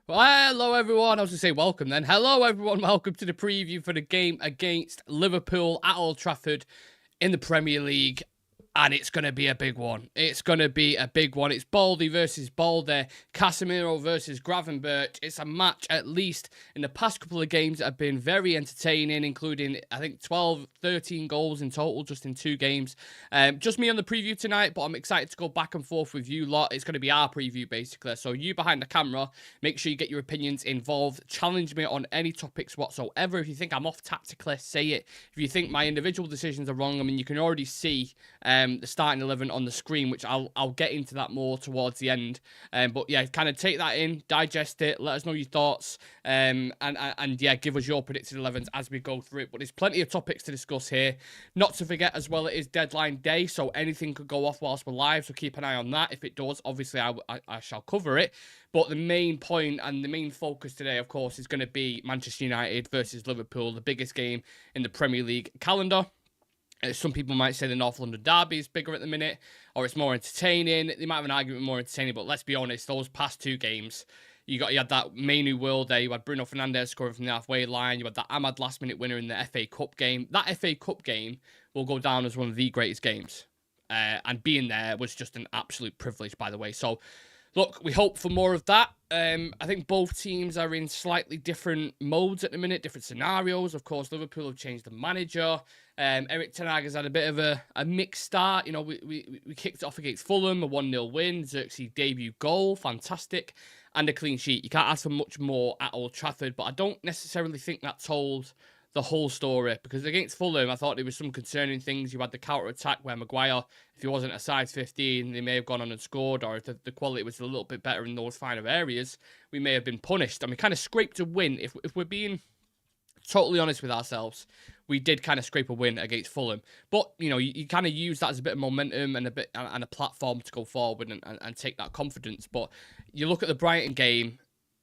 Well, hello everyone. I was going to say welcome then. Hello everyone. Welcome to the preview for the game against Liverpool at Old Trafford in the Premier League. And it's going to be a big one. It's going to be a big one. It's Baldy versus Baldy, Casemiro versus Gravenberch. It's a match, at least in the past couple of games, that have been very entertaining, including, I think, 12, 13 goals in total just in 2 games. Just me on the preview tonight, but I'm excited to go back and forth with you lot. It's going to be our preview, basically. So you behind the camera, make sure you get your opinions involved. Challenge me on any topics whatsoever. If you think I'm off tactically, say it. If you think my individual decisions are wrong, I mean, you can already see the starting 11 on the screen, which I'll get into that more towards the end. But yeah, kind of take that in, digest it, let us know your thoughts, and yeah, give us your predicted 11s as we go through it. But there's plenty of topics to discuss here. Not to forget as well, it is deadline day, so anything could go off whilst we're live, so keep an eye on that. If it does, obviously I shall cover it. But the main point and the main focus today, of course, is going to be Manchester United versus Liverpool, the biggest game in the Premier League calendar. Some people might say the North London derby is bigger at the minute, or it's more entertaining. They might have an argument more entertaining, but let's be honest, those past 2 games, you had that Mainu World Day, you had Bruno Fernandes scoring from the halfway line, you had that Ahmad last-minute winner in the FA Cup game. That FA Cup game will go down as one of the greatest games, and being there was just an absolute privilege, by the way. So, look, we hope for more of that. I think both teams are in slightly different modes at the minute, different scenarios. Of course, Liverpool have changed the manager. Erik ten Hag has had a bit of a mixed start. You know, we kicked it off against Fulham, a 1-0 win, Xerxes' debut goal, fantastic, and a clean sheet. You can't ask for much more at Old Trafford, but I don't necessarily think that told the whole story, because against Fulham, I thought there was some concerning things. You had the counter-attack where Maguire, if he wasn't a size 15, they may have gone on and scored, or if the quality was a little bit better in those finer areas, we may have been punished. And we kind of scraped a win. If we're being totally honest with ourselves, we did kind of scrape a win against Fulham. But, you know, you kind of use that as a bit of momentum and a platform to go forward and take that confidence. But you look at the Brighton game,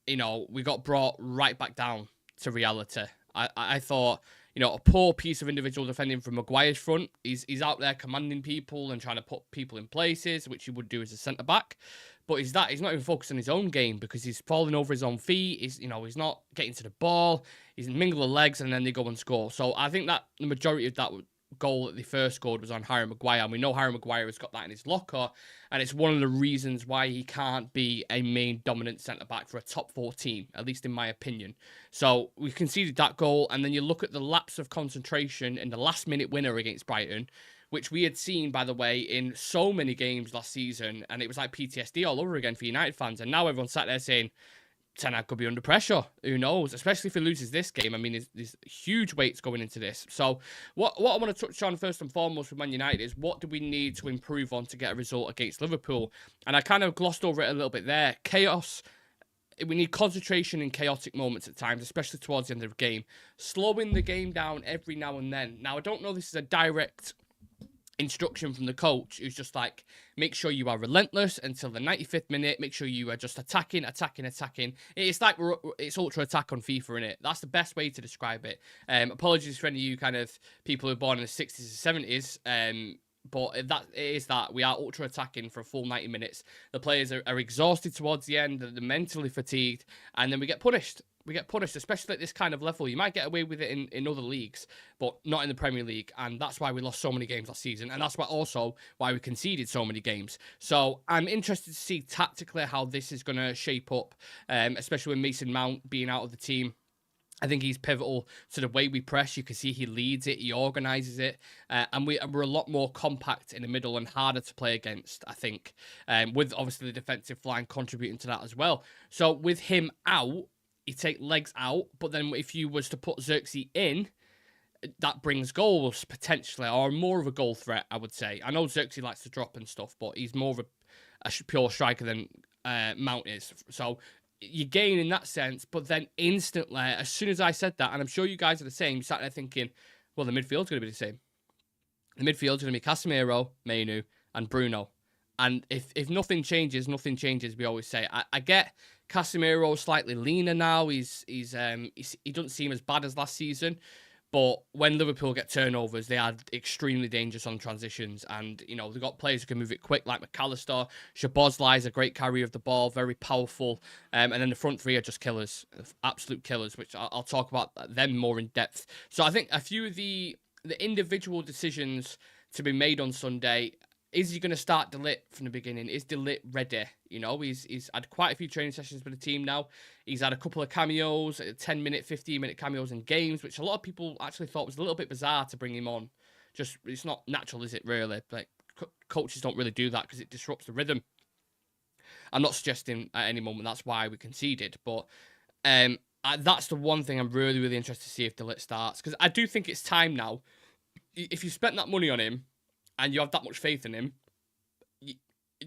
you know, we got brought right back down to reality. I thought, you know, a poor piece of individual defending from Maguire's front. He's out there commanding people and trying to put people in places, which he would do as a centre-back. But he's not even focused on his own game, because he's falling over his own feet. He's not getting to the ball. He's mingling legs, and then they go and score. So I think that the majority of that goal that they first scored was on Harry Maguire, and we know Harry Maguire has got that in his locker, and it's one of the reasons why he can't be a main dominant centre-back for a top 4 team, at least in my opinion. So we conceded that goal, and then you look at the lapse of concentration in the last-minute winner against Brighton, which we had seen, by the way, in so many games last season, and it was like PTSD all over again for United fans, and now everyone's sat there saying, ten Hag could be under pressure. Who knows? Especially if he loses this game. I mean, there's huge weights going into this. So what I want to touch on first and foremost with Man United is, what do we need to improve on to get a result against Liverpool? And I kind of glossed over it a little bit there. Chaos. We need concentration in chaotic moments at times, especially towards the end of the game. Slowing the game down every now and then. Now, I don't know this is a direct instruction from the coach, who's just like, make sure you are relentless until the 95th minute, make sure you are just attacking. It's like it's ultra attack on FIFA, innit? That's the best way to describe it. Apologies for any of you kind of people who are born in the 60s and 70s, but it is that we are ultra attacking for a full 90 minutes. The players are exhausted towards the end, they're mentally fatigued, and then we get punished. Especially at this kind of level. You might get away with it in other leagues, but not in the Premier League. And that's why we lost so many games last season. And that's why we conceded so many games. So I'm interested to see tactically how this is going to shape up, especially with Mason Mount being out of the team. I think he's pivotal to the way we press. You can see he leads it, he organises it, and we're a lot more compact in the middle and harder to play against, I think, with obviously the defensive line contributing to that as well. So with him out, you take legs out, but then if you was to put Xerxes in, that brings goals potentially, or more of a goal threat, I would say. I know Xerxes likes to drop and stuff, but he's more of a pure striker than Mount is. So you gain in that sense, but then instantly, as soon as I said that, and I'm sure you guys are the same, you sat there thinking, well, the midfield's going to be the same. The midfield's going to be Casemiro, Mainu, and Bruno. And if nothing changes, nothing changes, we always say. I get Casemiro slightly leaner now. He doesn't seem as bad as last season. But when Liverpool get turnovers, they are extremely dangerous on transitions. And, you know, they've got players who can move it quick, like McAllister. Szoboszlai is a great carrier of the ball, very powerful. And then the front three are just killers, absolute killers, which I'll talk about them more in depth. So I think a few of the individual decisions to be made on Sunday. Is he going to start De Ligt from the beginning? Is De Ligt ready? You know, he's had quite a few training sessions with the team now. He's had a couple of cameos, 10-minute, 15-minute cameos in games, which a lot of people actually thought was a little bit bizarre to bring him on. Just, it's not natural, is it, really? Like, coaches don't really do that because it disrupts the rhythm. I'm not suggesting at any moment that's why we conceded, but that's the one thing I'm really, really interested to see if De Ligt starts. Because I do think it's time now. If you spent that money on him, and you have that much faith in him,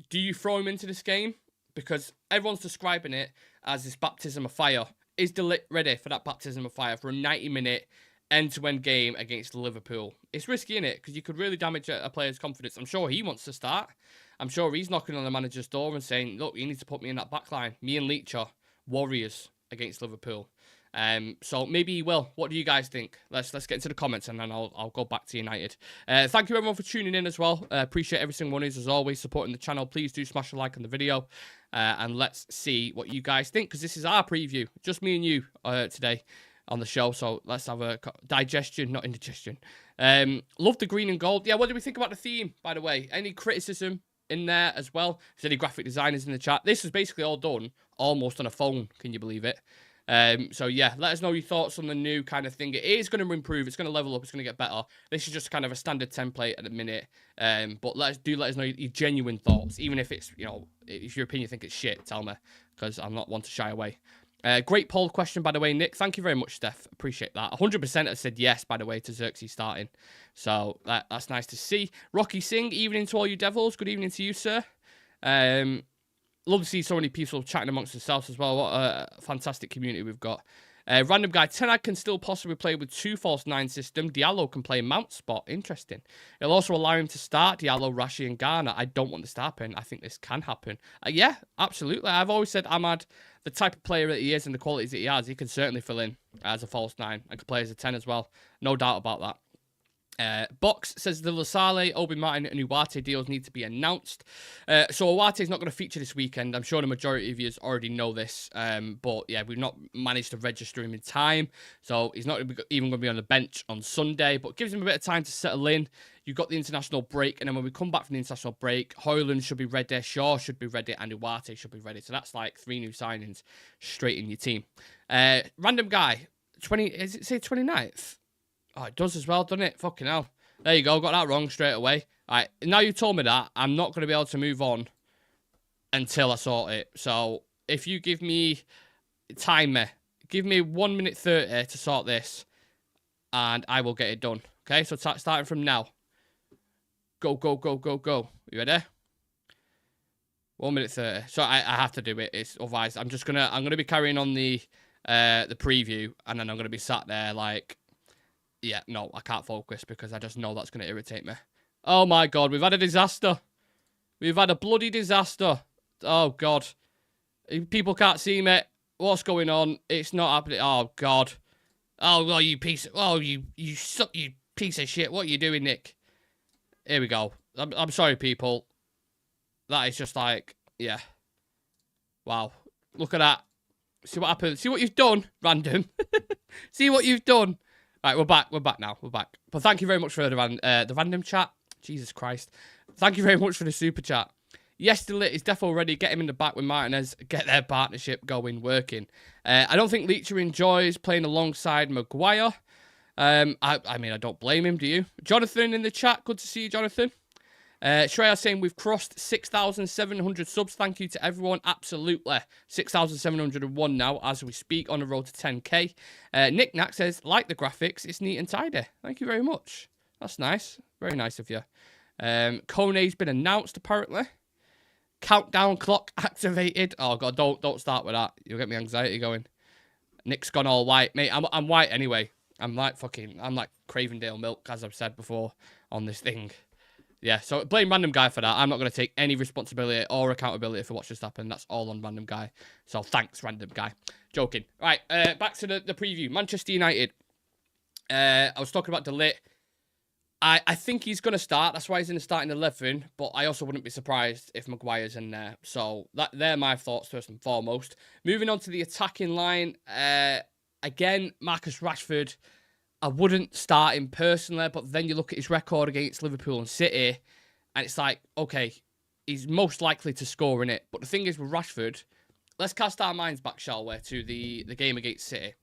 do you throw him into this game? Because everyone's describing it as this baptism of fire. Is De Ligt ready for that baptism of fire for a 90-minute end-to-end game against Liverpool? It's risky, innit? Because you could really damage a player's confidence. I'm sure he wants to start. I'm sure he's knocking on the manager's door and saying, look, you need to put me in that back line. Me and Leach are warriors against Liverpool. So maybe he will. What do you guys think? Let's get into the comments and then I'll go back to United. Thank you everyone for tuning in as well. Appreciate every single one of you as always supporting the channel. Please do smash a like on the video and let's see what you guys think because this is our preview. Just me and you today on the show. So let's have a digestion, not indigestion. Love the green and gold. Yeah, what do we think about the theme, by the way? Any criticism in there as well? Is there any graphic designers in the chat? This is basically all done almost on a phone. Can you believe it? So yeah, let us know your thoughts on the new kind of thing. It is going to improve. It's going to level up. It's going to get better. This is just kind of a standard template at the minute. But let us know your genuine thoughts, even if it's, you know, if your opinion you think it's shit, tell me, because I'm not one to shy away. Great poll question, by the way, Nick. Thank you very much, Steph. Appreciate that. 100% have said yes, by the way, to Xerxes starting. So that's nice to see. Rocky Singh, evening to all you devils. Good evening to you, sir. Love to see so many people chatting amongst themselves as well. What a fantastic community we've got. Random guy, Ten Hag can still possibly play with 2 false 9 system. Diallo can play Mount spot. Interesting. It'll also allow him to start Diallo, Rashi and Garner. I don't want this to happen. I think this can happen. Yeah, absolutely. I've always said Ahmad, the type of player that he is and the qualities that he has, he can certainly fill in as a false 9 and can play as a 10 as well. No doubt about that. Box says the Lasale, Obi Martin and Uwate deals need to be announced. So Uwate is not going to feature this weekend. I'm sure the majority of you already know this. But yeah, we've not managed to register him in time. So he's not even going to be on the bench on Sunday. But gives him a bit of time to settle in. You've got the international break. And then when we come back from the international break, Højlund should be ready. Shaw should be ready. And Uwate should be ready. So that's like 3 new signings straight in your team. Random guy. Is it say 29th? Oh, it does as well, doesn't it? Fucking hell. There you go. Got that wrong straight away. All right. Now you told me that, I'm not going to be able to move on until I sort it. So if you give me timer, give me 1 minute 30 to sort this, and I will get it done. Okay? So starting from now. Go, go, go, go, go. You ready? 1 minute 30. So I have to do it. Otherwise, I'm gonna be carrying on the preview, and then I'm gonna be sat there like. Yeah, no, I can't focus because I just know that's going to irritate me. Oh, my God. We've had a disaster. We've had a bloody disaster. Oh, God. People can't see me. What's going on? It's not happening. Oh, God. Oh, well, you piece of... Oh, you suck, you piece of shit. What are you doing, Nick? Here we go. I'm sorry, people. That is just like... Yeah. Wow. Look at that. See what happens. See what you've done, random. See what you've done. Right, we're back. We're back now. We're back. But thank you very much for the random chat. Jesus Christ. Thank you very much for the super chat. Yes, De Ligt is definitely ready. Get him in the back with Martinez. Get their partnership going, working. I don't think Leacher enjoys playing alongside Maguire. I mean, I don't blame him, do you? Jonathan in the chat. Good to see you, Jonathan. Shreya saying we've crossed 6,700 subs. Thank you to everyone. Absolutely. 6,701 now as we speak on the road to 10k. Nick Knack says, like the graphics, it's neat and tidy. Thank you very much. That's nice. Very nice of you. Kone's been announced, apparently. Countdown clock activated. Oh, God, don't start with that. You'll get me anxiety going. Nick's gone all white. Mate, I'm white anyway. I'm like Cravendale milk, as I've said before on this thing. Yeah, so blame Random Guy for that. I'm not going to take any responsibility or accountability for what's just happened. That's all on Random Guy. So thanks, Random Guy. Joking. Right, back to the preview. Manchester United. I was talking about De Ligt. I think he's going to start. That's why he's in the starting 11. But I also wouldn't be surprised if Maguire's in there. So they're my thoughts first and foremost. Moving on to the attacking line. Again, Marcus Rashford. I wouldn't start him personally. But then you look at his record against Liverpool and City. And it's like, okay, he's most likely to score in it. But the thing is with Rashford, let's cast our minds back, shall we, to the game against City.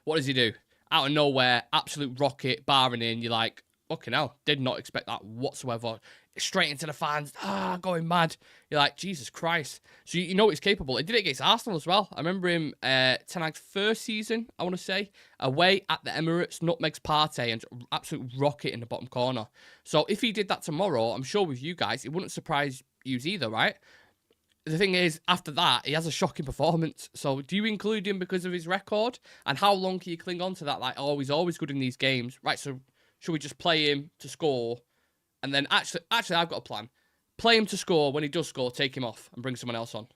What does he do? Out of nowhere, absolute rocket, barring in. You're like, fucking hell, did not expect that whatsoever. Straight into the fans, going mad. You're like, Jesus Christ. So you know what he's capable. He did it against Arsenal as well. I remember him, Ten Hag's first season, I want to say, away at the Emirates, nutmegs Partey and absolute rocket in the bottom corner. So if he did that tomorrow, I'm sure with you guys, it wouldn't surprise you either, right? The thing is, after that, he has a shocking performance. So do you include him because of his record? And how long can you cling on to that? Like, oh, he's always good in these games. Right, so should we just play him to score? And then, actually, I've got a plan. Play him to score. When he does score, take him off and bring someone else on.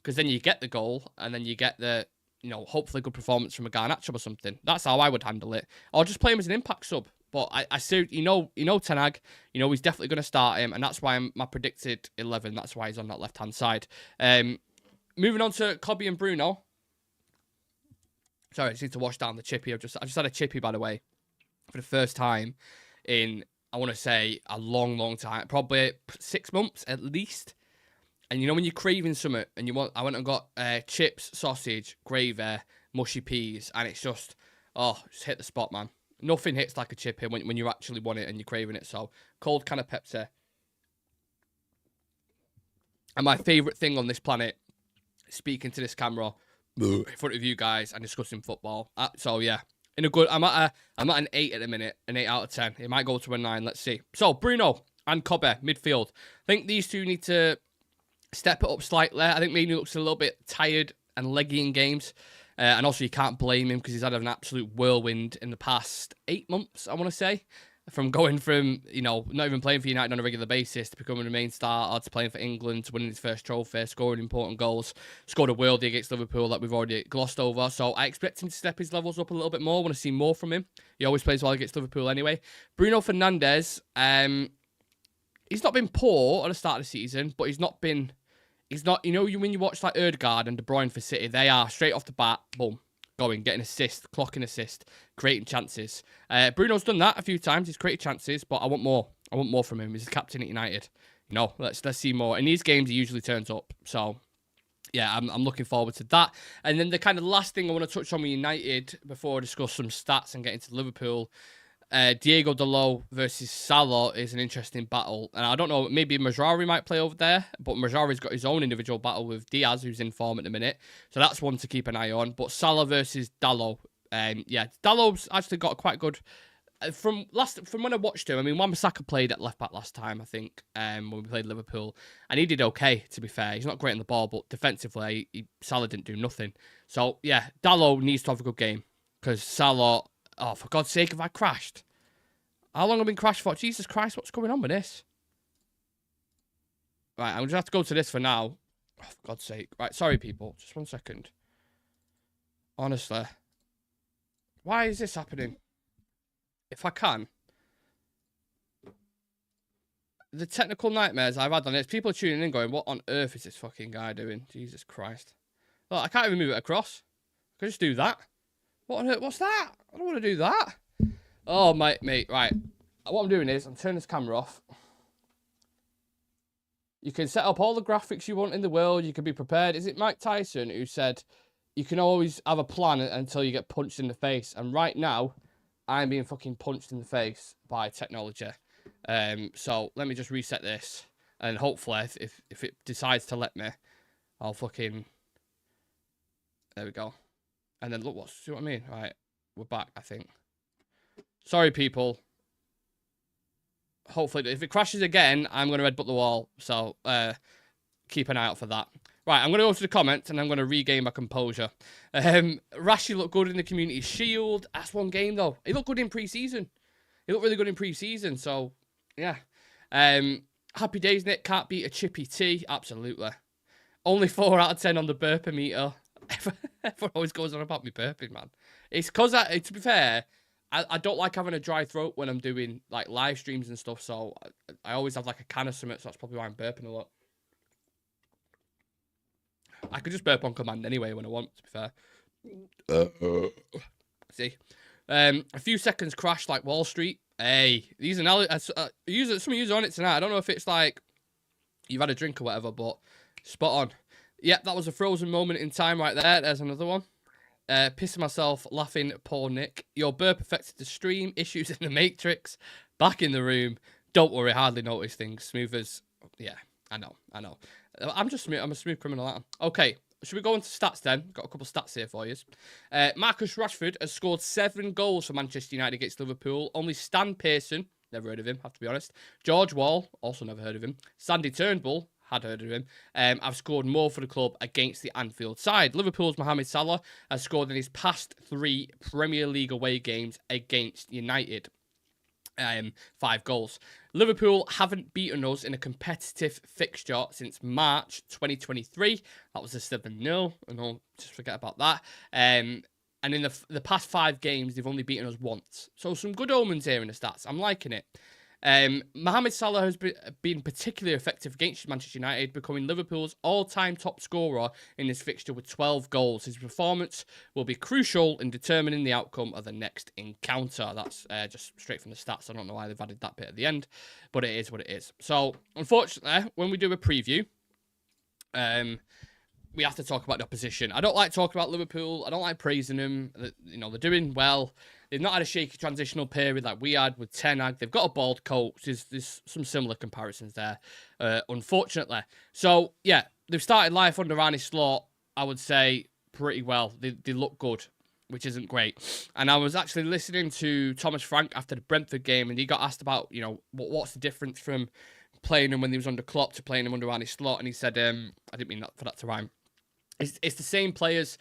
Because then you get the goal, and then you get the, hopefully good performance from a Garnacho or something. That's how I would handle it. Or just play him as an impact sub. But I see, Ten Hag, he's definitely going to start him, and that's why my predicted 11. That's why he's on that left-hand side. Moving on to Kobe and Bruno. Sorry, I just need to wash down the chippy. I just had a chippy, by the way, for the first time in, I want to say, a long, long time. Probably 6 months at least. And when you're craving something, and I went and got chips, sausage, gravy, mushy peas, and it's just hit the spot, man. Nothing hits like a chip here when you actually want it and you're craving it. So, cold can of Pepsi. And my favourite thing on this planet, speaking to this camera in front of you guys and discussing football. So, yeah. I'm at an 8 at the minute, an 8 out of 10. It might go to a 9, let's see. So, Bruno and Kobe, midfield. I think these two need to step it up slightly. I think Manu looks a little bit tired and leggy in games. And also, you can't blame him because he's had an absolute whirlwind in the past 8 months, I want to say. From going from, not even playing for United on a regular basis to becoming a main starter to playing for England, to winning his first trophy, scoring important goals, scored a worldie against Liverpool that we've already glossed over. So I expect him to step his levels up a little bit more. I want to see more from him. He always plays well against Liverpool anyway. Bruno Fernandes, he's not been poor at the start of the season, but he's not, when you watch like Ødegaard and De Bruyne for City, they are straight off the bat, boom, getting assist, clocking assist, creating chances. Bruno's done that a few times. He's created chances, but I want more. I want more from him. He's the captain at United. Let's see more. In these games, he usually turns up. So, yeah, I'm looking forward to that. And then the kind of last thing I want to touch on with United before I discuss some stats and get into Liverpool. Diego Dalot versus Salah is an interesting battle. And I don't know, maybe Mazraoui might play over there, but Mazraoui's got his own individual battle with Diaz, who's in form at the minute. So that's one to keep an eye on. But Salah versus Dalot. Dalot's actually got quite good... From when I watched him, I mean, Wan-Bissaka played at left-back last time, I think, when we played Liverpool. And he did okay, to be fair. He's not great on the ball, but defensively, Salah didn't do nothing. So, yeah, Dalot needs to have a good game. Because Salah... Oh, for God's sake, have I crashed? How long have I been crashed for? Jesus Christ, what's going on with this? Right, I'm going to have to go to this for now. Oh, for God's sake. Right, sorry, people. Just 1 second. Honestly. Why is this happening? If I can. The technical nightmares I've had on this. People are tuning in going, what on earth is this fucking guy doing? Jesus Christ. Look, I can't even move it across. I can just do that. What on earth? What's that? I don't want to do that. Oh, mate, right. What I'm doing is I'm turning this camera off. You can set up all the graphics you want in the world. You can be prepared. Is it Mike Tyson who said you can always have a plan until you get punched in the face? And right now, I'm being fucking punched in the face by technology. So let me just reset this. And hopefully, if it decides to let me, I'll fucking... There we go. And then look, see what I mean? All right, we're back, I think. Sorry, people. Hopefully, if it crashes again, I'm going to headbutt the wall. So, keep an eye out for that. Right, I'm going to go to the comments, and I'm going to regain my composure. Rashi looked good in the Community Shield. That's one game, though. He looked good in pre-season. He looked really good in pre-season, so, yeah. Happy days, Nick. Can't beat a chippy tea. Absolutely. Only 4 out of 10 on the burper meter. Everyone always goes on about me burping, man. It's because, to be fair, I don't like having a dry throat when I'm doing like live streams and stuff. So I always have like a can of something. So that's probably why I'm burping a lot. I could just burp on command anyway when I want, to be fair. See? A few seconds crash like Wall Street. Hey, these are some of you on it tonight. I don't know if it's like you've had a drink or whatever, but spot on. Yep, that was a frozen moment in time right there. There's another one. Pissing myself, laughing, poor Nick. Your burp affected the stream. Issues in the Matrix. Back in the room. Don't worry, hardly notice things. Smooth as... Yeah, I know. I'm a smooth criminal, aren't I? Okay, should we go into stats then? Got a couple stats here for you. Marcus Rashford has scored 7 goals for Manchester United against Liverpool. Only Stan Pearson, never heard of him, have to be honest. George Wall, also never heard of him. Sandy Turnbull, had heard of him. I've scored more for the club against the Anfield side. Liverpool's Mohamed Salah has scored in his past 3 Premier League away games against United. 5 goals. Liverpool haven't beaten us in a competitive fixture since March 2023. That was a 7-0. And don't just forget about that. And in the past 5 games, they've only beaten us once. So some good omens here in the stats. I'm liking it. Mohamed Salah has been particularly effective against Manchester United, becoming Liverpool's all-time top scorer in this fixture with 12 goals. His performance will be crucial in determining the outcome of the next encounter. That's just straight from the stats. I don't know why they've added that bit at the end, but it is what it is. So, unfortunately, when we do a preview, we have to talk about the opposition. I don't like talking about Liverpool. I don't like praising them. You know, they're doing well. They've not had a shaky transitional period like we had with Ten Hag. They've got a bald coach. There's some similar comparisons there, unfortunately. So, yeah, they've started life under Arne Slot, I would say, pretty well. They look good, which isn't great. And I was actually listening to Thomas Frank after the Brentford game, and he got asked about, you know, what's the difference from playing him when he was under Klopp to playing him under Arne Slot. And he said, I didn't mean that for that to rhyme. It's the same players.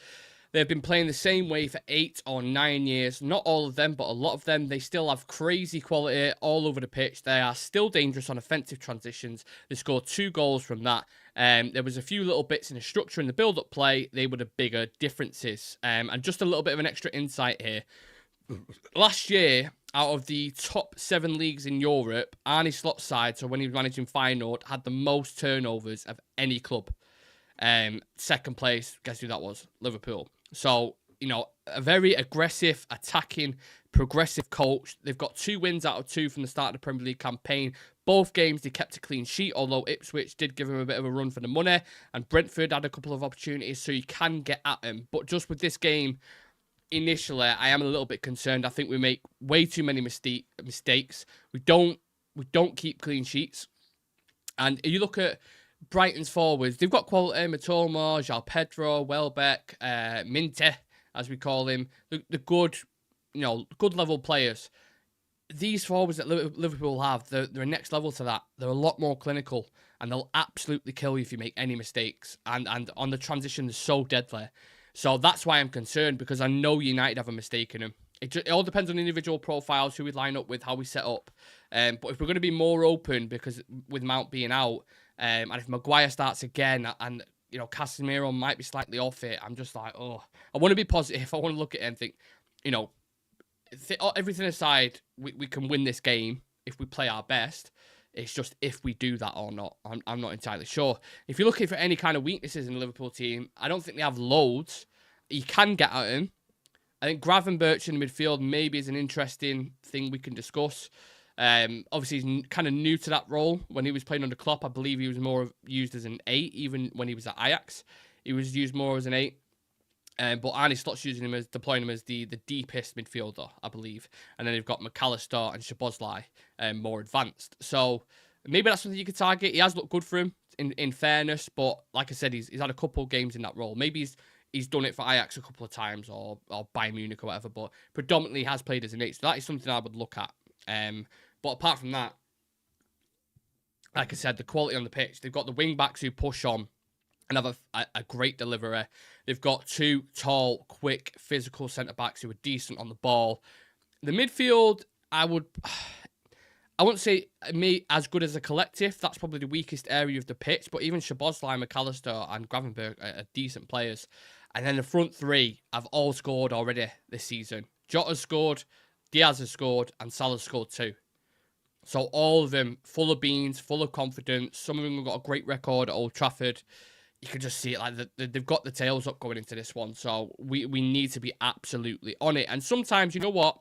They've been playing the same way for 8 or 9 years. Not all of them, but a lot of them. They still have crazy quality all over the pitch. They are still dangerous on offensive transitions. They scored 2 goals from that. There was a few little bits in the structure in the build-up play. They were the bigger differences. And just a little bit of an extra insight here. Last year, out of the top 7 leagues in Europe, Arne Slot's side, so when he was managing Feyenoord, had the most turnovers of any club. Second place, guess who that was? Liverpool. So, you know, a very aggressive, attacking, progressive coach. They've got 2 wins out of 2 from the start of the Premier League campaign. Both games, they kept a clean sheet, although Ipswich did give him a bit of a run for the money, and Brentford had a couple of opportunities, so you can get at him. But just with this game, initially, I am a little bit concerned. I think we make way too many mistakes. We don't keep clean sheets. And you look at Brighton's forwards, they've got quality. Matoma, João Pedro, Welbeck, Minte, as we call him. The good, good level players. These forwards that Liverpool have, they're a next level to that. They're a lot more clinical, and they'll absolutely kill you if you make any mistakes. And on the transition, they're so deadly. So that's why I'm concerned, because I know United have a mistake in them. It all depends on individual profiles, who we line up with, how we set up. But if we're going to be more open, because with Mount being out, and if Maguire starts again, and Casemiro might be slightly off it, I'm just like, oh, I want to be positive. I want to look at it and think, everything aside, we can win this game if we play our best. It's just if we do that or not. I'm not entirely sure. If you're looking for any kind of weaknesses in the Liverpool team, I don't think they have loads. You can get at him. I think Gravenberch in the midfield maybe is an interesting thing we can discuss. Obviously, he's kind of new to that role. When he was playing under Klopp, I believe he was more used as an 8, even when he was at Ajax. He was used more as an 8. But Arne Slot's deploying him as the deepest midfielder, I believe. And then they've got McAllister and Szoboszlai more advanced. So maybe that's something you could target. He has looked good for him, in fairness. But like I said, he's had a couple of games in that role. Maybe he's done it for Ajax a couple of times, or Bayern Munich or whatever. But predominantly he has played as an 8. So that is something I would look at. But apart from that, like I said, the quality on the pitch. They've got the wing-backs who push on and have a great delivery. They've got 2 tall, quick, physical centre-backs who are decent on the ball. The midfield, I would I wouldn't say me as good as a collective. That's probably the weakest area of the pitch. But even Szoboszlai, McAllister, and Gravenberch are decent players. And then the front three have all scored already this season. Jota's scored, Diaz has scored, and Salah's scored too. So all of them full of beans, full of confidence. Some of them have got a great record at Old Trafford. You can just see it, like they've got the tails up going into this one. So we need to be absolutely on it. And sometimes, you know what?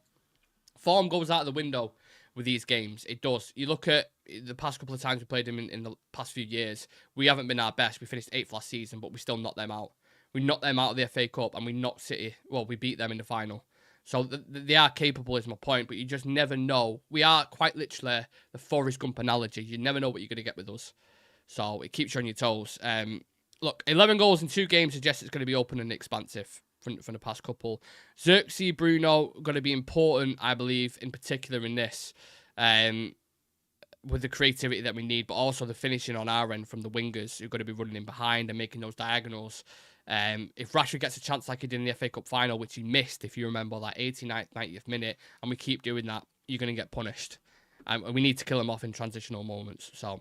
Form goes out of the window with these games. It does. You look at the past couple of times we played them in the past few years. We haven't been our best. We finished 8th last season, but we still knocked them out. We knocked them out of the FA Cup, and we knocked City. Well, we beat them in the final. So they are capable, is my point, but you just never know. We are quite literally the Forrest Gump analogy. You never know what you're going to get with us. So it keeps you on your toes. Look, 11 goals in 2 games suggests it's going to be open and expansive from the past couple. Xerxes, Bruno, going to be important, I believe, in particular in this, with the creativity that we need, but also the finishing on our end from the wingers who are going to be running in behind and making those diagonals. If Rashford gets a chance like he did in the FA Cup final, which he missed, if you remember, that 89th, 90th minute, and we keep doing that, you're going to get punished. And we need to kill him off in transitional moments. So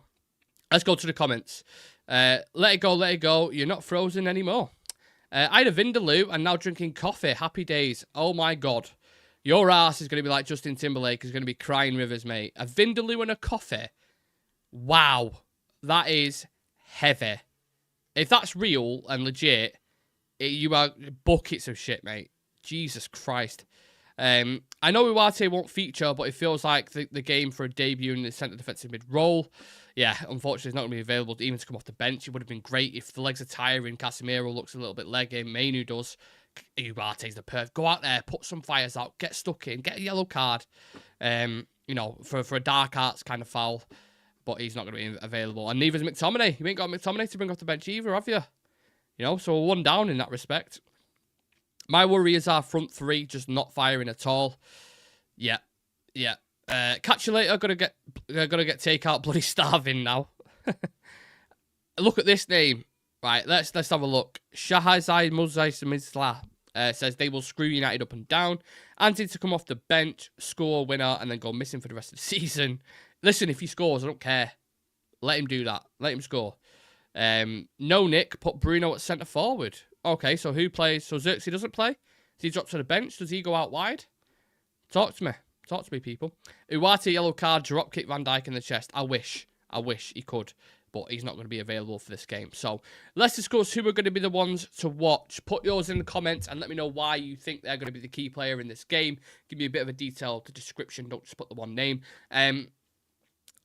let's go to the comments. Let it go. You're not frozen anymore. I had a Vindaloo and now drinking coffee. Happy days. Oh my God. Your ass is going to be like Justin Timberlake. Is going to be crying rivers, mate. A Vindaloo and a coffee. Wow. That is heavy. If that's real and legit, you are buckets of shit, mate. Jesus Christ. I know Uarte won't feature, but it feels like the game for a debut in the centre defensive mid role. Yeah, unfortunately, it's not going to be available even to come off the bench. It would have been great if the legs are tiring. Casemiro looks a little bit leggy. Mainu does. Uarte's the perfect. Go out there, put some fires out, get stuck in, get a yellow card. You know, for a dark arts kind of foul. But he's not going to be available. And neither is McTominay. You ain't got McTominay to bring off the bench either, have you? You know, so we're 1 down in that respect. My worry is our front three just not firing at all. Yeah. Catch you later. Gonna get takeout. Bloody starving now. Look at this name. Right, let's have a look. Shahazai Muzai says they will screw United up and down. Anthony to come off the bench, score a winner, and then go missing for the rest of the season. Listen, if he scores, I don't care. Let him do that. Let him score. No, Nick, put Bruno at centre forward. Okay, so who plays? So Xerxes doesn't play? Does he drop to the bench? Does he go out wide? Talk to me. Talk to me, people. Uarte, yellow card, drop kick Van Dijk in the chest. I wish he could, but he's not going to be available for this game. So let's discuss who are going to be the ones to watch. Put yours in the comments and let me know why you think they're going to be the key player in this game. Give me a bit of a detailed description. Don't just put the one name.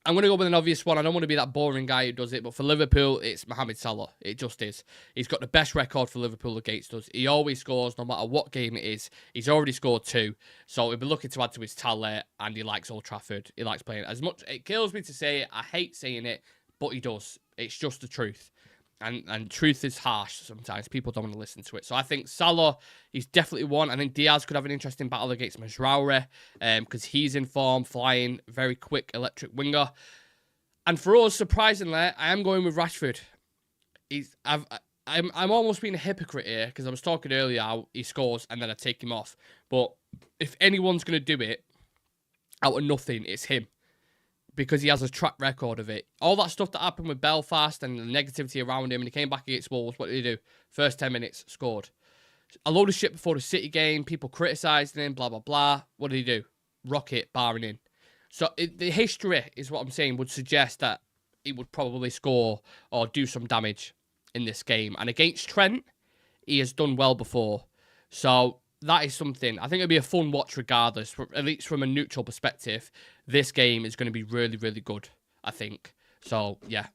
I'm going to go with an obvious one. I don't want to be that boring guy who does it, but for Liverpool, it's Mohamed Salah. It just is. He's got the best record for Liverpool against us. He always scores, no matter what game it is. He's already scored 2, so he'll be looking to add to his tally, and he likes Old Trafford. He likes playing it. As much, it kills me to say it. I hate saying it, but he does. It's just the truth. And truth is harsh sometimes. People don't want to listen to it. So I think Salah, he's definitely one. I think Diaz could have an interesting battle against Mazraoui because he's in form, flying, very quick, electric winger. And for us, surprisingly, I am going with Rashford. I'm almost being a hypocrite here because I was talking earlier how he scores and then I take him off. But if anyone's going to do it out of nothing, it's him. Because he has a track record of it. All that stuff that happened with Belfast and the negativity around him, and he came back against Wolves, what did he do? First 10 minutes, scored. A load of shit before the City game, people criticising him, blah, blah, blah. What did he do? Rocket, barring in. So the history, is what I'm saying, would suggest that he would probably score or do some damage in this game. And against Trent, he has done well before. So that is something. I think it'll be a fun watch regardless, at least from a neutral perspective. This game is going to be really, really good, I think. So, yeah.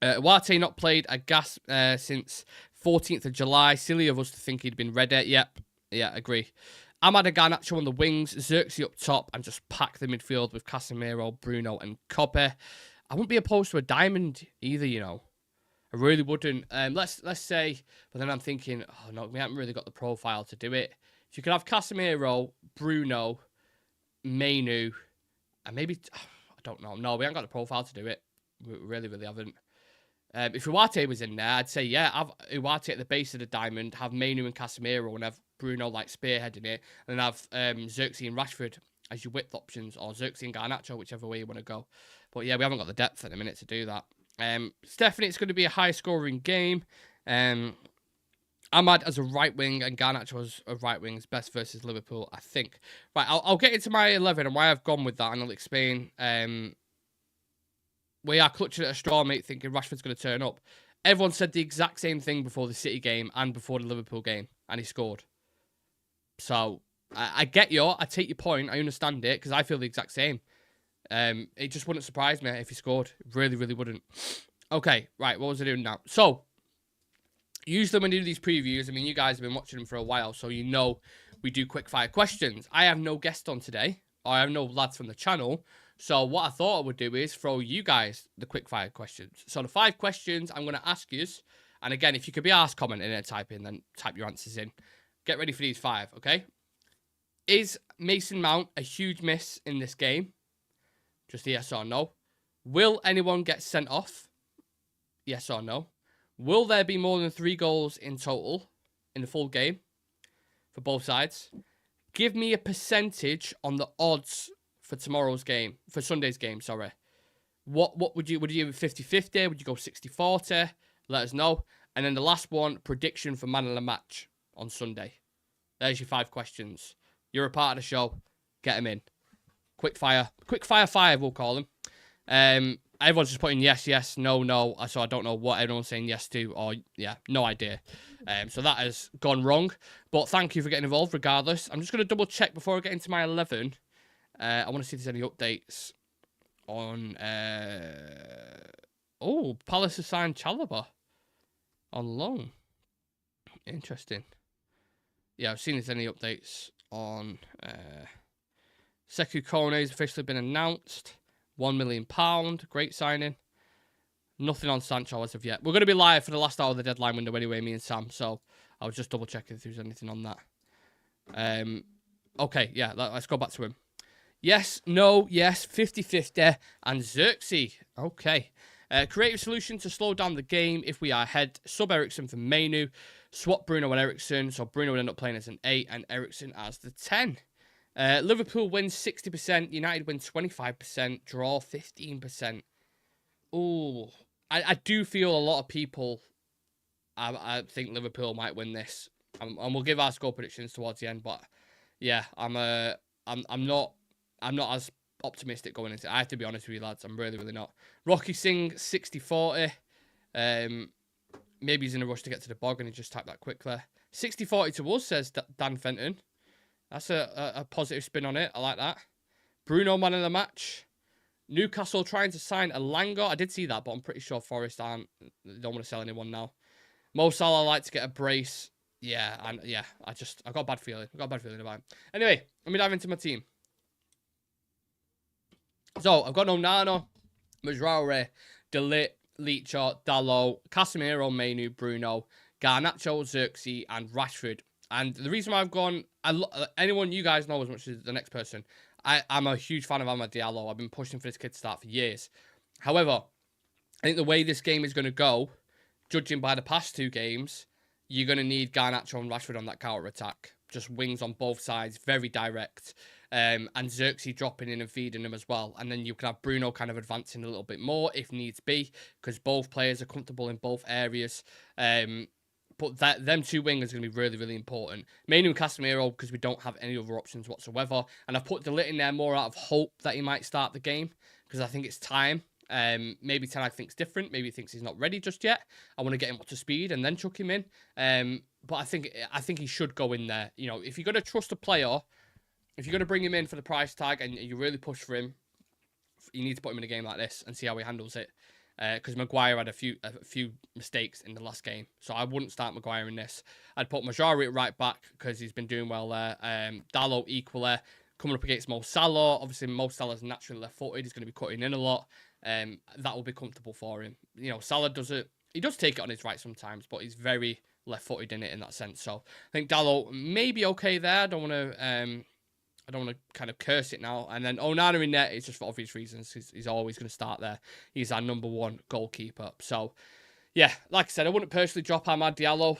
Uarte not played a gas since 14th of July. Silly of us to think he'd been ready. Yep. Yeah, agree. Amad Garnacho on the wings, Xerxes up top, and just pack the midfield with Casemiro, Bruno, and Koppe. I wouldn't be opposed to a diamond either, you know. I really wouldn't. Let's say, but then I'm thinking, oh no, we haven't really got the profile to do it. If you could have Casemiro, Bruno, Mainu, and maybe, I don't know. No, we haven't got the profile to do it. We really, really haven't. If Uarte was in there, I'd say, yeah, have Uarte at the base of the diamond, have Mainu and Casemiro, and have Bruno like spearheading it, and then have Xerxes and Rashford as your width options, or Xerxes and Garnacho, whichever way you want to go. But yeah, we haven't got the depth at the minute to do that. Stephanie, it's going to be a high-scoring game. Ahmad as a right wing and Garnacho as a right wing is best versus Liverpool, I think. Right, I'll get into my 11 and why I've gone with that, and I'll explain. We are clutching at a straw, mate, thinking Rashford's going to turn up. Everyone said the exact same thing before the City game and before the Liverpool game, and he scored. So, I get I take your point, I understand it, because I feel the exact same. It just wouldn't surprise me if he scored. Really, really wouldn't. Okay, right, what was I doing now? So, usually when we do these previews, I mean, you guys have been watching them for a while, so you know we do quick-fire questions. I have no guest on today, or I have no lads from the channel, so what I thought I would do is throw you guys the quick-fire questions. So the 5 questions I'm going to ask you, and again, if you could be asked, comment in and type in, then type your answers in. Get ready for these 5, okay? Is Mason Mount a huge miss in this game? Just a yes or no. Will anyone get sent off? Yes or no. Will there be more than 3 goals in total in the full game for both sides? Give me a percentage on the odds for tomorrow's game, for Sunday's game, sorry. What would you give 50-50? Would you go 60-40? Let us know. And then the last one, prediction for man of the match on Sunday. There's your 5 questions. You're a part of the show. Get them in. Quick fire 5, we'll call them. Everyone's just putting yes, yes, no, no. So I don't know what everyone's saying yes to, or yeah, no idea. So that has gone wrong. But thank you for getting involved regardless. I'm just going to double check before I get into my 11. I want to see if there's any updates on... Oh, Palace has signed Chalobah on loan. Interesting. Yeah, I've seen if there's any updates on... Sekou Kone has officially been announced. £1 million. Great signing. Nothing on Sancho as of yet. We're going to be live for the last hour of the deadline window anyway, me and Sam. So I was just double checking if there's anything on that. Okay, yeah, let's go back to him. Yes, no, yes, 50-50, and Xerxes. Okay. Creative solution to slow down the game if we are ahead. Sub Eriksen for Mainu. Swap Bruno and Eriksen. So Bruno will end up playing as an 8 and Eriksen as the 10. Liverpool wins 60%. United win 25%. Draw 15%. Ooh. I do feel a lot of people I think Liverpool might win this. And we'll give our score predictions towards the end. But yeah, I'm not as optimistic going into it. I have to be honest with you, lads. I'm really, really not. Rocky Singh, 60-40. Maybe he's in a rush to get to the bog and he just typed that quickly. 60-40 to us, says Dan Fenton. That's a positive spin on it. I like that. Bruno, man of the match. Newcastle trying to sign Elanga. I did see that, but I'm pretty sure Forest don't want to sell anyone now. Mo Salah like to get a brace. Yeah, and yeah, I got a bad feeling. I got a bad feeling about it. Anyway, let me dive into my team. So, I've got Onana, Mazraoui, De Ligt, Licha, Dalot, Casemiro, Mainu, Bruno, Garnacho, Xerxes, and Rashford. And the reason why I've gone... anyone you guys know as much as the next person, I'm a huge fan of Amad Diallo. I've been pushing for this kid to start for years. However, I think the way this game is going to go, judging by the past 2 games, you're going to need Garnacho and Rashford on that counter-attack. Just wings on both sides, very direct. And Xerxes dropping in and feeding them as well. And then you can have Bruno kind of advancing a little bit more if needs be, because both players are comfortable in both areas. But them 2 wingers are going to be really, really important. Mainu and Casemiro, because we don't have any other options whatsoever. And I've put De Ligt in there more out of hope that he might start the game, because I think it's time. Maybe Ten Hag thinks different. Maybe he thinks he's not ready just yet. I want to get him up to speed and then chuck him in. But I think he should go in there. You know, if you're going to trust a player, if you're going to bring him in for the price tag and you really push for him, you need to put him in a game like this and see how he handles it. Because Maguire had a few mistakes in the last game. So I wouldn't start Maguire in this. I'd put Mazraoui at right back because he's been doing well there. Dalot equally. Coming up against Mo Salah. Obviously, Mo Salah's naturally left-footed. He's going to be cutting in a lot. That will be comfortable for him. You know, Salah does it. He does take it on his right sometimes, but he's very left-footed in it in that sense. So I think Dalot may be okay there. I don't want to kind of curse it now. And then Onana in net is just for obvious reasons. He's always going to start there. He's our #1 goalkeeper. So, yeah, like I said, I wouldn't personally drop Amad Diallo.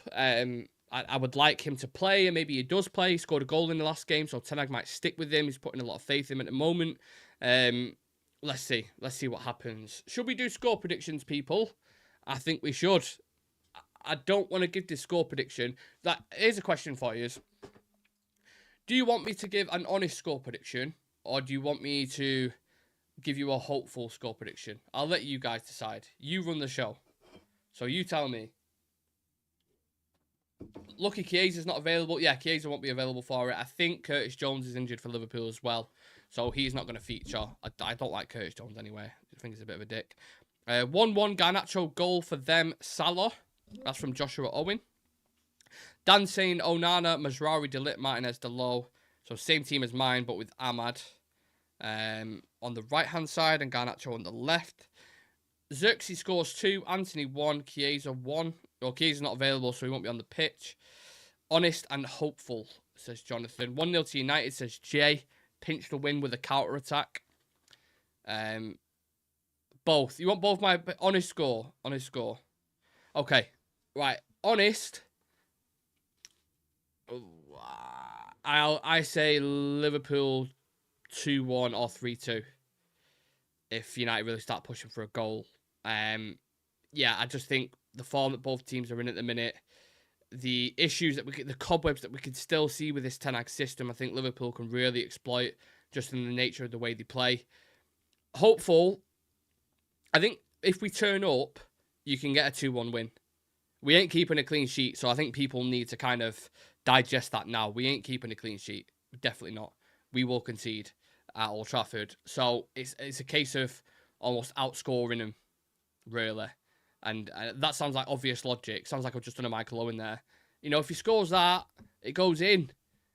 I would like him to play, and maybe he does play. He scored a goal in the last game, so Ten Hag might stick with him. He's putting a lot of faith in him at the moment. Let's see. Let's see what happens. Should we do score predictions, people? I think we should. I don't want to give this score prediction. Here's a question for you. Do you want me to give an honest score prediction, or do you want me to give you a hopeful score prediction? I'll let you guys decide. You run the show. So you tell me. Lucky Chiesa's not available. Yeah, Chiesa won't be available for it. I think Curtis Jones is injured for Liverpool as well, so he's not going to feature. I don't like Curtis Jones anyway. I think he's a bit of a dick. 1-1 Garnacho goal for them. Salah. That's from Joshua Owen. Dan saying Onana, Mazraoui, De Ligt, Martinez, Delo. So same team as mine, but with Ahmad on the right-hand side and Garnacho on the left. Xerxes scores 2, Anthony 1, Chiesa 1. Well, Chiesa's not available, so he won't be on the pitch. Honest and hopeful, says Jonathan. 1-0 to United, says Jay. Pinch the win with a counter-attack. Both. You want both my honest score? Honest score. Okay. Right. Honest. I say Liverpool 2-1 or 3-2. If United really start pushing for a goal. Yeah, I just think the form that both teams are in at the minute, the issues that the cobwebs that we can still see with this Ten Hag system, I think Liverpool can really exploit just in the nature of the way they play. Hopeful. I think if we turn up, you can get a 2-1 win. We ain't keeping a clean sheet, so I think people need to kind of digest that now. We ain't keeping a clean sheet. Definitely not. We will concede at Old Trafford. So it's a case of almost outscoring them, really. And that sounds like obvious logic. Sounds like I've just done a Michael Owen there. You know, if he scores that, it goes in.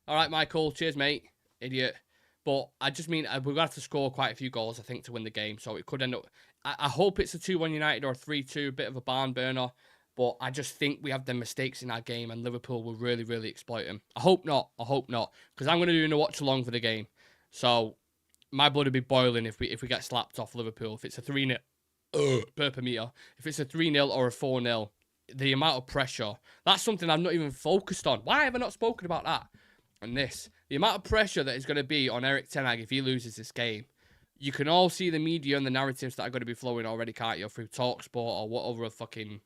All right, Michael. Cheers, mate. Idiot. But I just mean we're going to have to score quite a few goals, I think, to win the game. So it could end up... I hope it's a 2-1 United or a 3-2, a bit of a barn burner. But I just think we have the mistakes in our game and Liverpool will really, really exploit them. I hope not. I hope not. Because I'm going to do a watch-along for the game. So my blood would be boiling if we get slapped off Liverpool. If it's a 3-0... per meter. If it's a 3-0 or a 4-0, the amount of pressure, that's something I'm not even focused on. Why have I not spoken about that? And this, the amount of pressure that is going to be on Erik ten Hag if he loses this game. You can all see the media and the narratives that are going to be flowing already, can't you? Through TalkSport or whatever fucking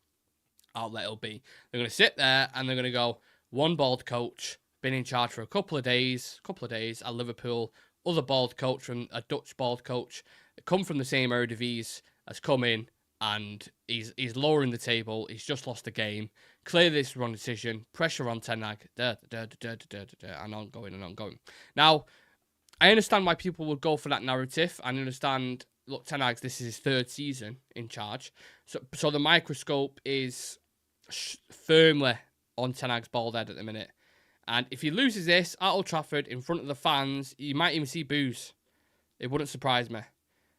outlet it'll be. They're going to sit there and they're going to go, one bald coach, been in charge for a couple of days at Liverpool, other bald coach from a Dutch bald coach, come from the same Eredivisie, has come in and he's lowering the table. He's just lost the game. Clearly, this is the wrong decision. Pressure on Ten Hag. And ongoing. Now, I understand why people would go for that narrative. I understand, look, Ten Hag, this is his 3rd season in charge. So the microscope is firmly on Ten Hag's bald head at the minute. And if he loses this at Old Trafford in front of the fans, you might even see boos. It wouldn't surprise me.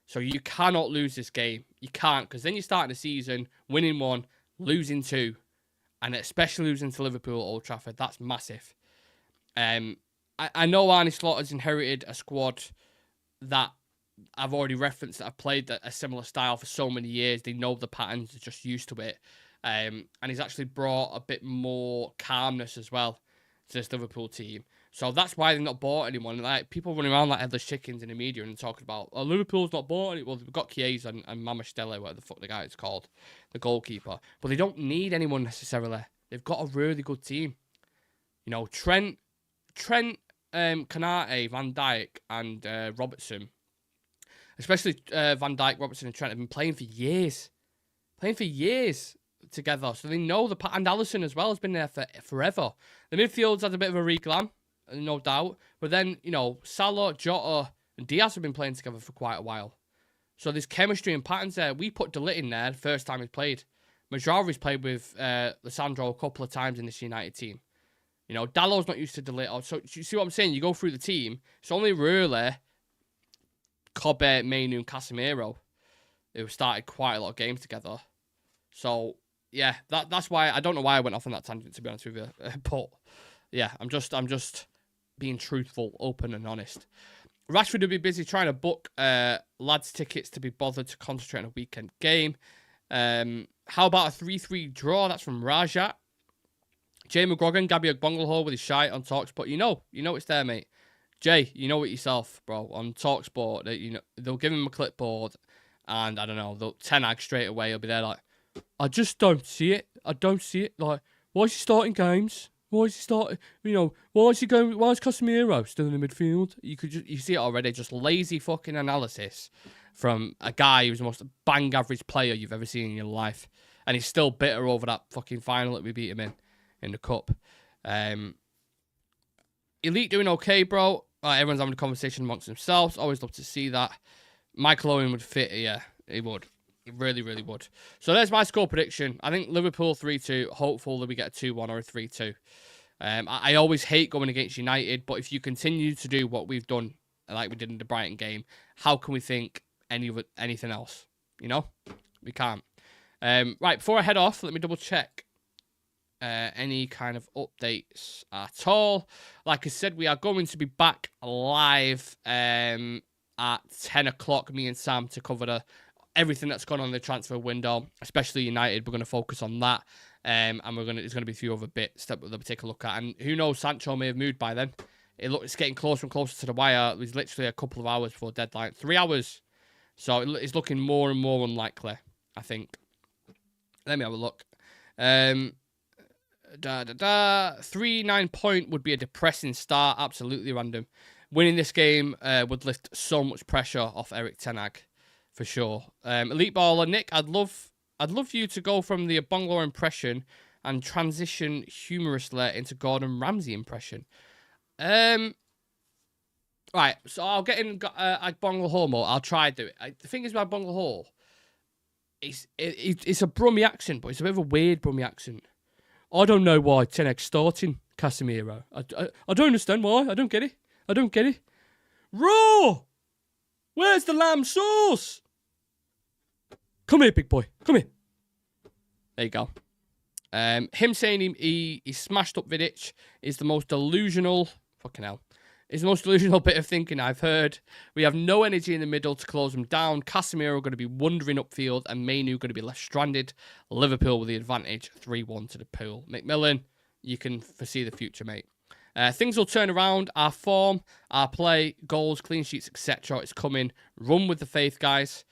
So you cannot lose this game. You can't, because then you're starting the season, winning 1, losing 2, and especially losing to Liverpool at Old Trafford. That's massive. I know Arne Slot's inherited a squad that I've already referenced that have played a similar style for so many years. They know the patterns, they're just used to it. And he's actually brought a bit more calmness as well to this Liverpool team. So that's why they've not bought anyone. Like, people running around like headless chickens in the media and talking about, oh, Liverpool's not bought anyone. Well, they've got Chiesa and Mama Stella, whatever the fuck the guy is called, the goalkeeper. But they don't need anyone necessarily. They've got a really good team. You know, Trent, Kanate, Van Dijk, and Robertson. Especially Van Dijk, Robertson, and Trent have been playing for years. Together. So they know the... And Alisson as well has been there for forever. The midfield's had a bit of a reglam, no doubt. But then, you know, Salah, Jota, and Diaz have been playing together for quite a while. So there's chemistry and patterns there. We put De Ligt in there the first time he played. Mazraoui's played with Lissandro a couple of times in this United team. You know, Dallow's not used to De Ligt. So you see what I'm saying? You go through the team. It's only really Kobe, Mainu, and Casemiro who started quite a lot of games together. So... yeah, that's why I don't know why I went off on that tangent, to be honest with you. But yeah, I'm just being truthful, open, and honest. Rashford will be busy trying to book lads' tickets to be bothered to concentrate on a weekend game. How about a 3-3 draw? That's from Rajat. Jay McGrogan, Gabby Ogbonglehole with his shite on TalkSport. You know it's there, mate. Jay, you know it yourself, bro. On TalkSport, they'll give him a clipboard, and I don't know, they'll 10 HAG straight away. He'll be there like, I just don't see it. I don't see it. Like, why is he starting games? Why is he starting? Why is he going? Why is Casemiro still in the midfield? You see it already. Just lazy fucking analysis from a guy who's the most bang average player you've ever seen in your life, and he's still bitter over that fucking final that we beat him in the cup. Elite doing okay, bro. Everyone's having a conversation amongst themselves. Always love to see that. Michael Owen would fit here. He would. He really, really would. So there's my score prediction. I think Liverpool 3-2. Hopeful that we get a 2-1 or a 3-2. I always hate going against United, but if you continue to do what we've done, like we did in the Brighton game, how can we think anything else? We can't. Right, before I head off, let me double check any kind of updates at all. Like I said, we are going to be back live at 10 o'clock, me and Sam, to cover everything that's gone on in the transfer window, especially United. We're going to focus on that. And there's going to be a few other bits that we'll take a look at. And who knows, Sancho may have moved by then. It's getting closer and closer to the wire. It was literally a couple of hours before deadline. 3 hours. So it's looking more and more unlikely, I think. Let me have a look. 3-9 point would be a depressing start. Absolutely random. Winning this game would lift so much pressure off Erik ten Hag, for sure. Elite Baller, Nick, I'd love you to go from the Ogbonglehole impression and transition humorously into Gordon Ramsay impression. Right, so I'll get in Ogbonglehole mode. I'll try to do it. The thing is with Ogbonglehole, it's a Brummie accent, but it's a bit of a weird Brummie accent. I don't know why ten Hag's starting Casemiro. I don't understand why. I don't get it. Raw! Where's the lamb sauce? Come here, big boy. Come here. There you go. Him saying he smashed up Vidic is the most delusional... Fucking hell. It's the most delusional bit of thinking I've heard. We have no energy in the middle to close them down. Casemiro going to be wandering upfield and Mainu going to be left stranded. Liverpool with the advantage, 3-1 to the pool. McMillan, you can foresee the future, mate. Things will turn around. Our form, our play, goals, clean sheets, etc. It's coming. Run with the faith, guys.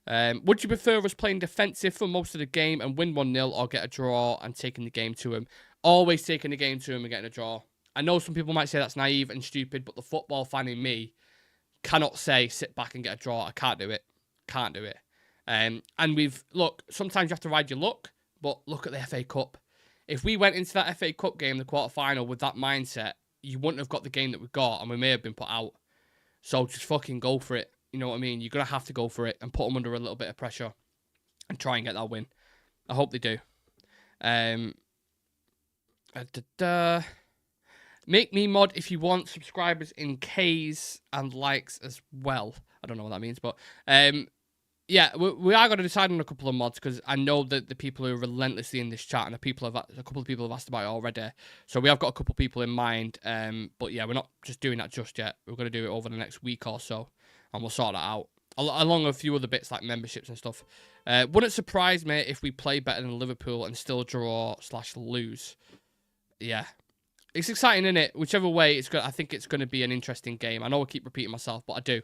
Would you prefer us playing defensive for most of the game and win 1-0 or get a draw and taking the game to him? Always taking the game to him and getting a draw. I know some people might say that's naive and stupid, but the football fan in me cannot say sit back and get a draw. I can't do it. Can't do it. And look, sometimes you have to ride your luck, but look at the FA Cup. If we went into that FA Cup game, the quarter-final, with that mindset, you wouldn't have got the game that we got and we may have been put out. So just fucking go for it. You know what I mean? You're going to have to go for it and put them under a little bit of pressure and try and get that win. I hope they do. Make me mod if you want. Subscribers in Ks and likes as well. I don't know what that means, but yeah, we are going to decide on a couple of mods because I know that the people who are relentlessly in this chat and a couple of people have asked about it already. So we have got a couple of people in mind. But yeah, we're not just doing that just yet. We're going to do it over the next week or so, and we'll sort that out along with a few other bits like memberships and stuff. Wouldn't surprise me if we play better than Liverpool and still draw/lose. Yeah. It's exciting, isn't it? Whichever way, I think it's going to be an interesting game. I know I keep repeating myself, but I do. I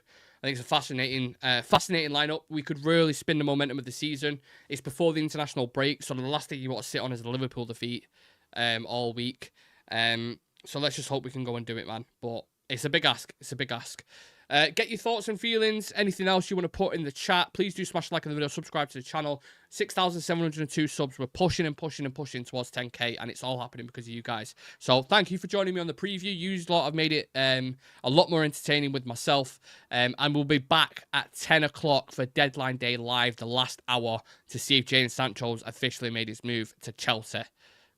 think it's a fascinating lineup. We could really spin the momentum of the season. It's before the international break, so the last thing you want to sit on is the Liverpool defeat all week. So let's just hope we can go and do it, man. But it's a big ask. It's a big ask. Get your thoughts and feelings. Anything else you want to put in the chat, please do smash like on the video, subscribe to the channel. 6,702 subs. We're pushing and pushing and pushing towards 10k, and it's all happening because of you guys. So thank you for joining me on the preview. You lot have made it a lot more entertaining with myself. And we'll be back at 10 o'clock for Deadline Day Live, the last hour, to see if Jadon Sancho's officially made his move to Chelsea.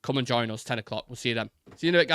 Come and join us, 10 o'clock. We'll see you then. See you in a bit, guys.